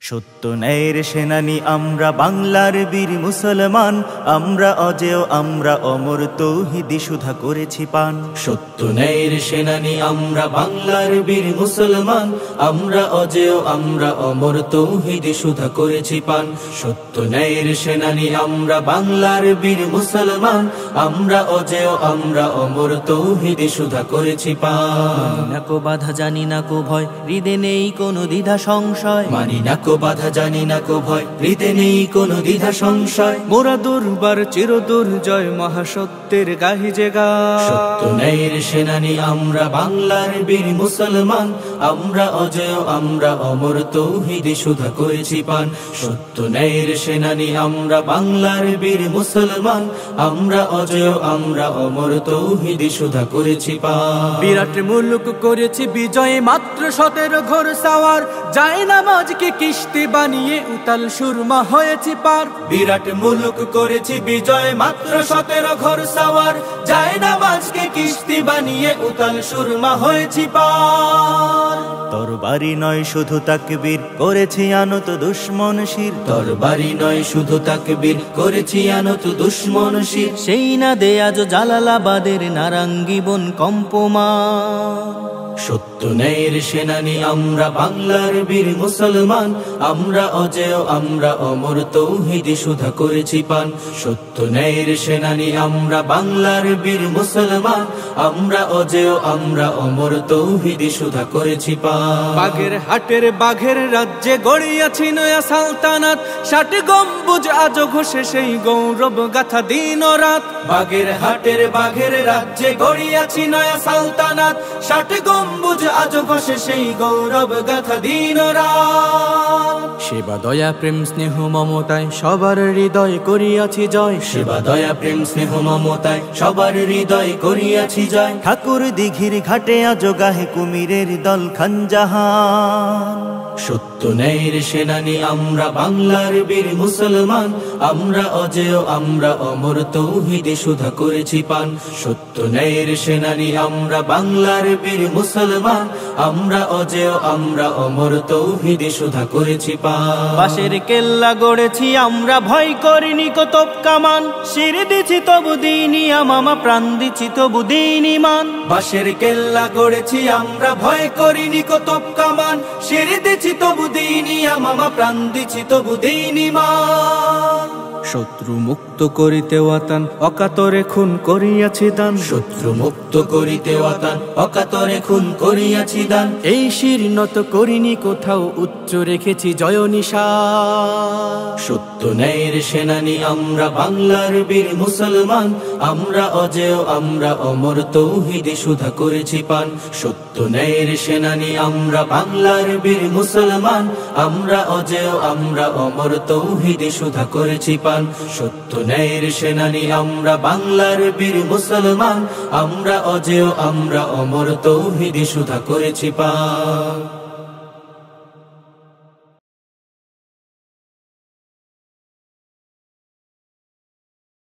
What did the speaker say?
সত্য ন্যায়ের সেনানী আমরা বাংলার বীর মুসলমান, আমরা অজেয় আমরা অমর তৌহিদি সুধা করেছি পান। সত্য ন্যায়ের সেনানী আমরা বাংলার বীর মুসলমান, আমরা অজেয় আমরা অমর তৌহিদি সুধা করেছি পান। সত্য ন্যায়ের সেনানী আমরা বাংলার বীর মুসলমান, আমরা অজেয় আমরা অমর তৌহিদি সুধা করেছি পান। না কো বাধা জানি না কো ভয়, হৃদে নেই কোনো দ্বিধা সংশয়। মানি না কো বাধা জানি না কো ভয়, হৃদে নেই কোনো দ্বিধা সংশয়। মোরা দুর্বার চির দুর্জয় মহাসত্যের গাহি যে গান। সত্য ন্যায়ের সেনানী আমরা বাংলার বীর মুসলমান, আমরা অজেয় আমরা অমর তৌহিদি সুধা করেছি পান। সত্য ন্যায়ের সেনানী আমরা বাংলার বীর মুসলমান, আমরা অজেয় আমরা অমর তৌহিদি সুধা করেছি পান। বিরাট মুলুক করেছি বিজয় মাত্র 17 ঘোর সাওয়ার, যায় নামাজকে কিস্তি বানিয়ে উতাল সুরমা হয়েছি পার। বিরাট মুলুক করেছি বিজয় মাত্র 17 ঘোর সাওয়ার, যায় নামাজকে কিস্তি বানিয়ে উতাল সুরমা হয়েছি পার। তরবারি নয় শুধু তাকবীর করেছি আনত দুশ্মন শির। তরবারি নয় শুধু তাকবীর করেছি আনত দুশ্মন শির। সেই না দে আজ জালালাবাদের নারাঙ্গী বন কম্পমান। সত্য ন্যায়ের সেনানী আমরা বাংলার বীর মুসলমান, আমরা অজেয় আমরা অমর তৌহিদি সুধা করেছি পান। সত্য ন্যায়ের সেনানী আমরা বাংলার বীর মুসলমান, আমরা অজেয় আমরা অমর তৌহিদি সুধা করেছি পান। বাঘের হাটের বাঘের রাজ্যে গড়িয়াছি নয়া সালতানাত, 60 গম্বুজ আজ ঘষে সেই গৌরব গাথা দিন ও রাত। বাঘের হাটের বাঘের রাজ্যে গড়িয়াছি নয়া সালতানাত, 60 গম্বুজ আজ ঘষে সেই গৌরব গাথা দিন ও রাত। সেবা দয়া প্রেম স্নেহ মমতায় সবার হৃদয় করিয়াছি জয়। সেবা দয়া প্রেম স্নেহ মমতায় সবার হৃদয় করিয়াছি জয়। ঠাকুর দিঘির ঘাটে আজ গাহে কুমিরের দল খানজাহান। সত্য ন্যায়ের সেনানী আমরা বাংলার বীর মুসলমান, আমরা অজেয় আমরা অমর তৌহিদি সুধা করেছি পান। সত্য ন্যায়ের সেনানী আমরা বাংলার বীর মুসলমান, আমরা অজেয় আমরা অমর তৌহিদি সুধা করেছি পান। বাঁশের কেল্লা গড়েছি আমরা ভয় করিনি কতব কামান, শির দিছি তবু দিনই আমামা প্রাণ দিছি তবু দিন ইমান। বাঁশের কেল্লা গড়েছি আমরা ভয় করিনি কতব কামান, শির দিছি তবু দিনই আমামা প্রাণ দিছি তবু দিন ইমান। শত্রু মুক্ত করিতে ওয়াতান অকাতরে খুন করিয়াছি দান। শত্রু মুক্ত করিতে ওয়াতান অকাতরে খুন করিয়াছি দান। এই শির নত করিনি কোথাও, উচ্চ রেখেছি জয় নিশান। সত্য ন্যায়ের সেনানী আমরা বাংলার বীর মুসলমান, আমরা অজেয় আমরা অমর তৌহিদি সুধা করেছি পান। সত্য ন্যায়ের সেনানী আমরা বাংলার বীর মুসলমান, আমরা অজেয় আমরা অমর তৌহিদি সুধা করেছি পান। সত্য ন্যায়ের সেনানী আমরা বাংলার বীর মুসলমান, আমরা অজেয় আমরা অমর তৌহিদি সুধা করেছি পান।